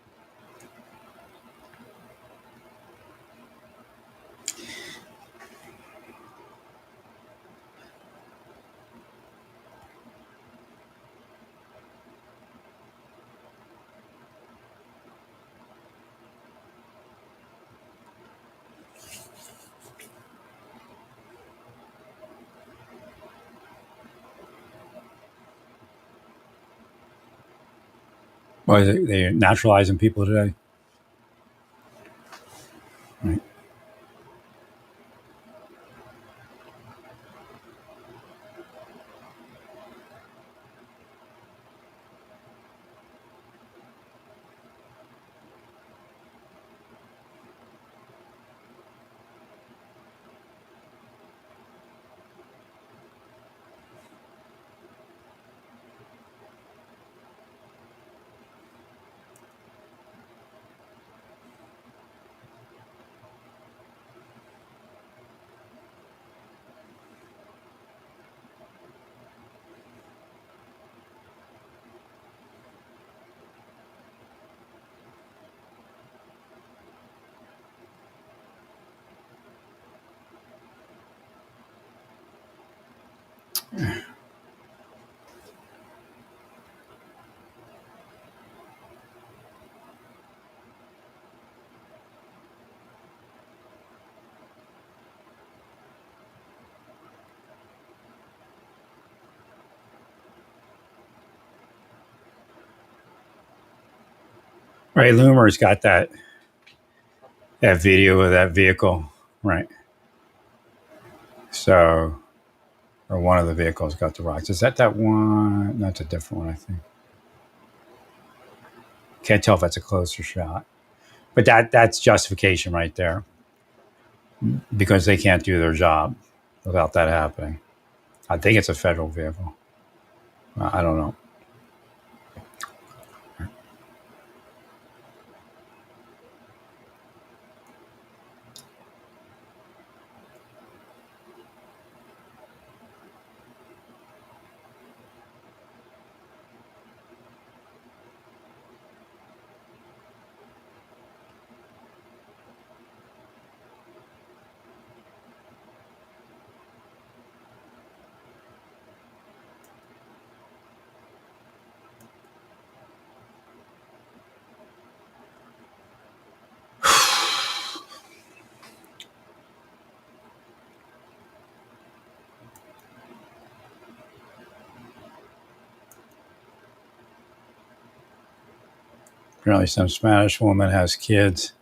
S2: Why is it they're naturalizing people today? Right. Right. Loomer's got that video of that vehicle. Right. So, or one of the vehicles got the rocks. Is that one? That's a different one, I think. Can't tell if that's a closer shot, but that's justification right there because they can't do their job without that happening. I think it's a federal vehicle. I don't know. Apparently, some Spanish woman has kids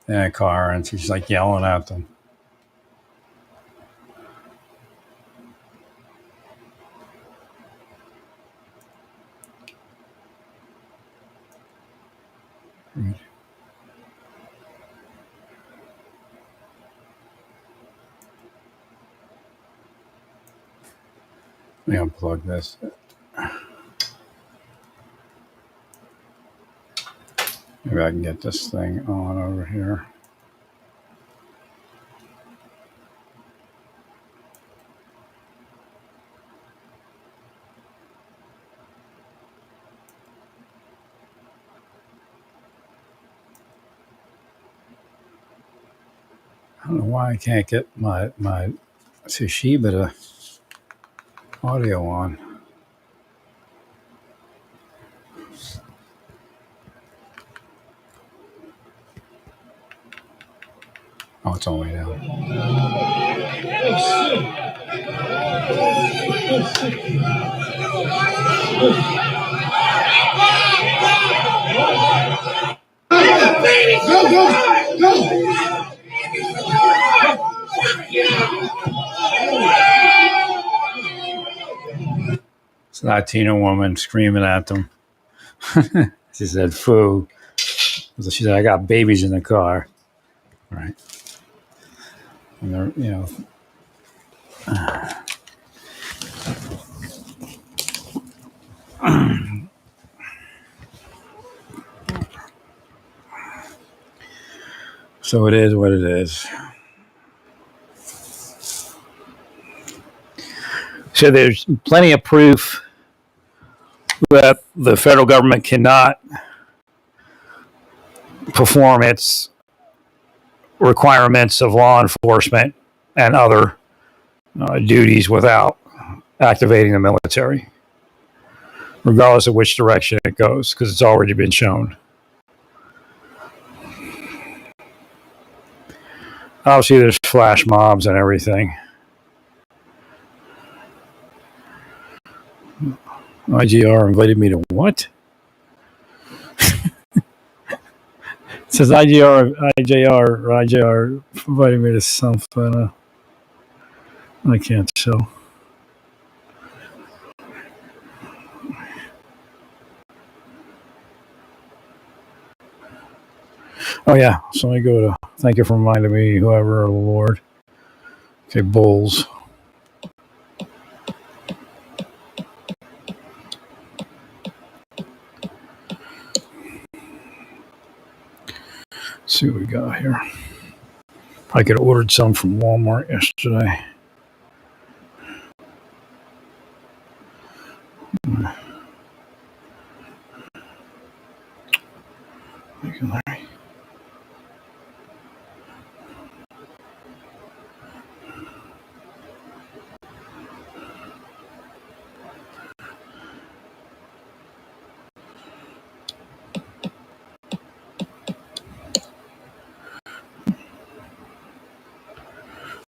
S2: in a car, and she's like yelling at them. Let me unplug this. Maybe I can get this thing on over here. I don't know why I can't get my Toshiba audio on. Oh, it's all the way down. It's a Latina woman screaming at them. She said, "Foo." She said, "I got babies in the car." Right. And they're, so it is what it is. So there's plenty of proof that the federal government cannot perform its requirements of law enforcement and other duties without activating the military, regardless of which direction it goes, because it's already been shown. Obviously, there's flash mobs and everything. IGR invited me to what?
S3: says IJR provided me this something. I can't show. Oh yeah, so I go to thank you for reminding me, whoever, Lord. Okay, Bulls. Let's see what we got here. I could have ordered some from Walmart yesterday.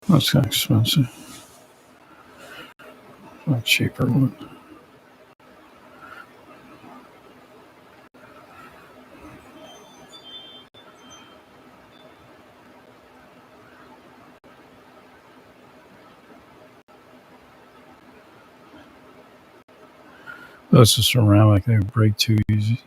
S3: That's kind of expensive. A cheaper one. That's a ceramic. They break too easy.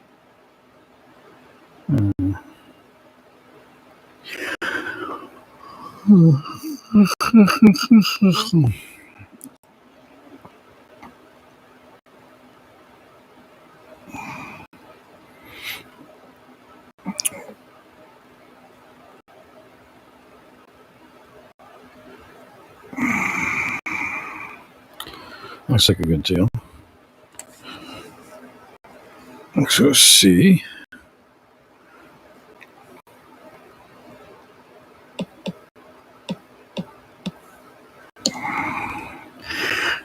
S3: Looks like a good deal. Let's go see.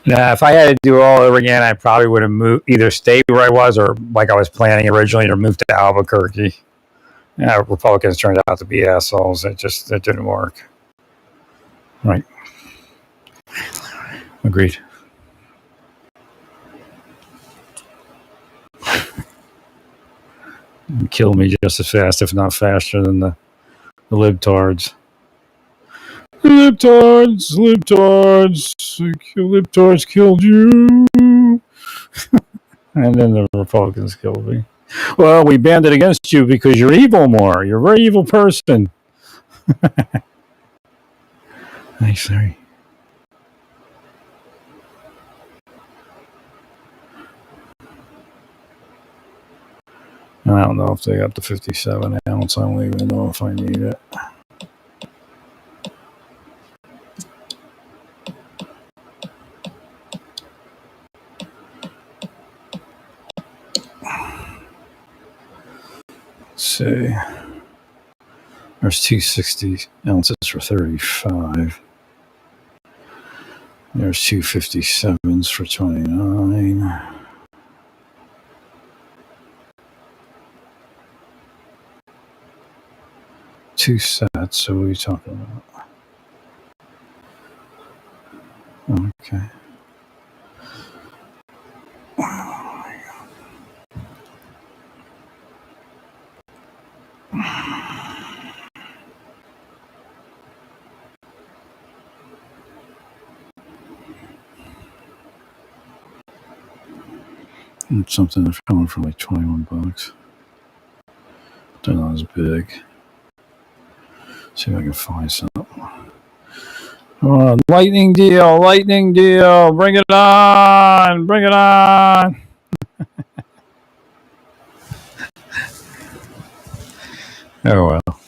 S3: Now, if I had to do it all over again, I probably would have moved, either stayed where I was or like I was planning originally, or moved to Albuquerque. Yeah, Republicans turned out to be assholes. It didn't work. Right. Agreed. Kill me just as fast, if not faster, than the libtards. Libtards killed you. And then the Republicans killed me. Well, we banded against you because you're evil more. You're a very evil person. Nice, sorry. I don't know if they got the 57 ounce. I don't even know if I need it. Let's see. There's 260 ounces for 35. There's 257s for 29. Two sets, so what are you talking about? Okay. It's something that's coming for like $21. They're not as big. See if I can find something. Lightning deal, bring it on, Oh well.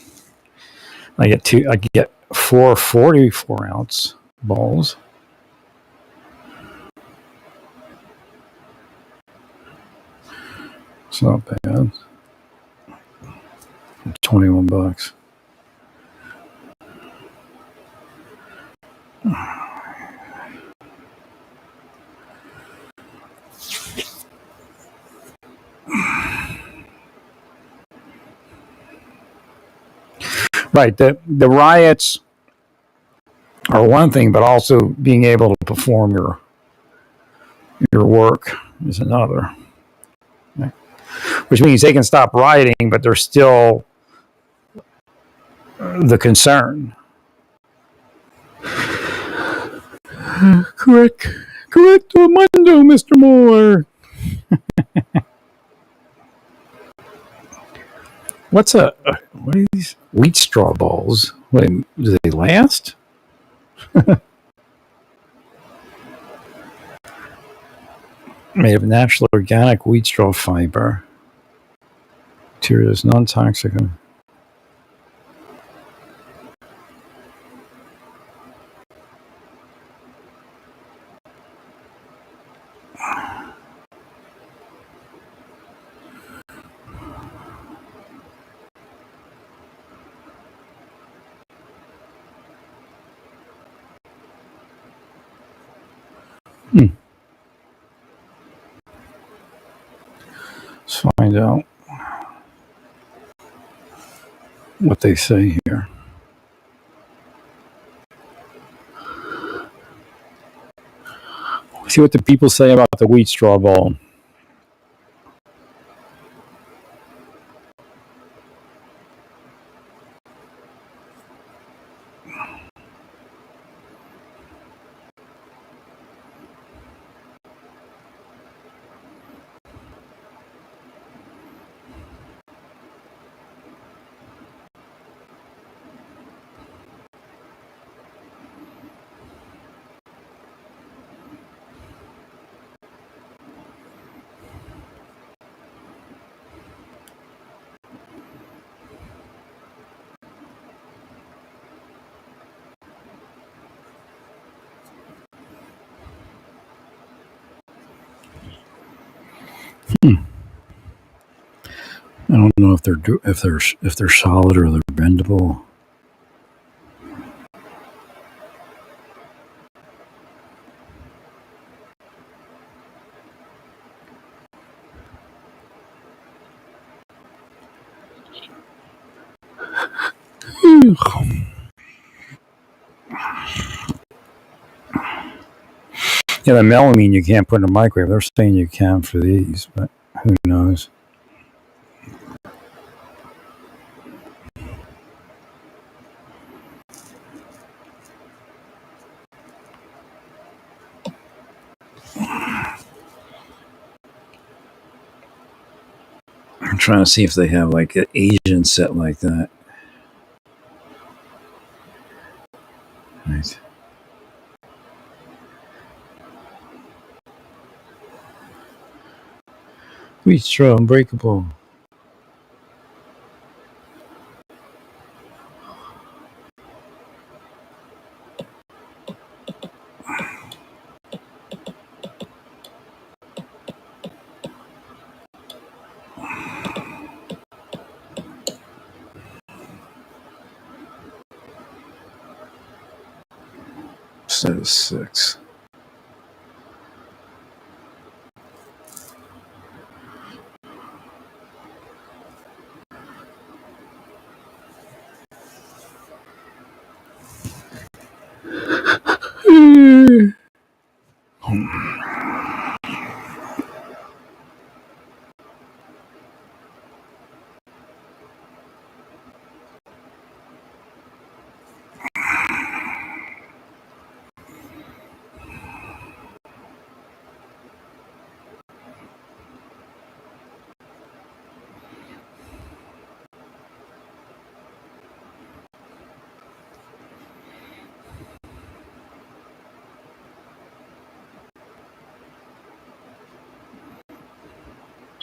S3: I get 4 44 ounce balls. It's not bad. $21. Right. The riots are one thing, but also being able to perform your work is another. Right. Which means they can stop rioting, but they're still the concern. Correct. Correcto mundo, Mr. Moore. What are these wheat straw balls? Wait, do they last? Made of natural organic wheat straw fiber. Material is non-toxic. Let's find out what they say here. See what the people say about the wheat straw ball. I don't know if they're solid or they're bendable. Yeah, the melamine you can't put in a microwave. They're saying you can for these, but who knows? I'm trying to see if they have like an Asian set like that. Right. Wheat straw unbreakable. Set of 6.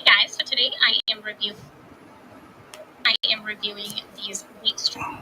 S4: Guys, so today I am reviewing these wheat straw.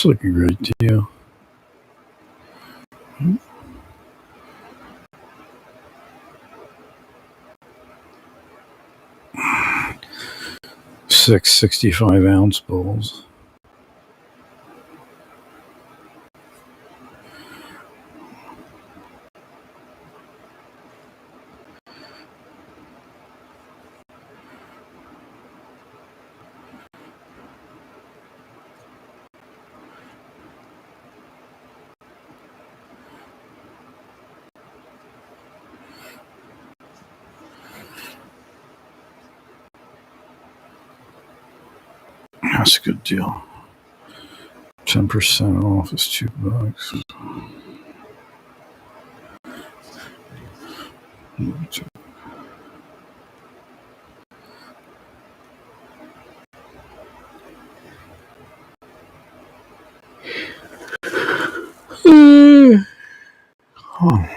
S3: It's looking great to you. Six 65-ounce bowls. That's a good deal. 10% off is $2. Oh.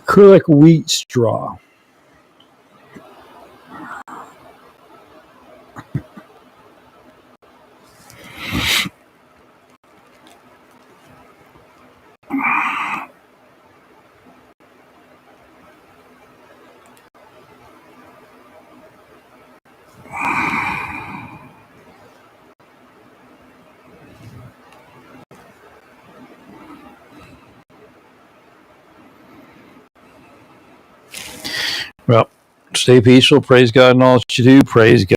S3: Acrylic wheat straw. Well, stay peaceful. Praise God in all that you do. Praise God.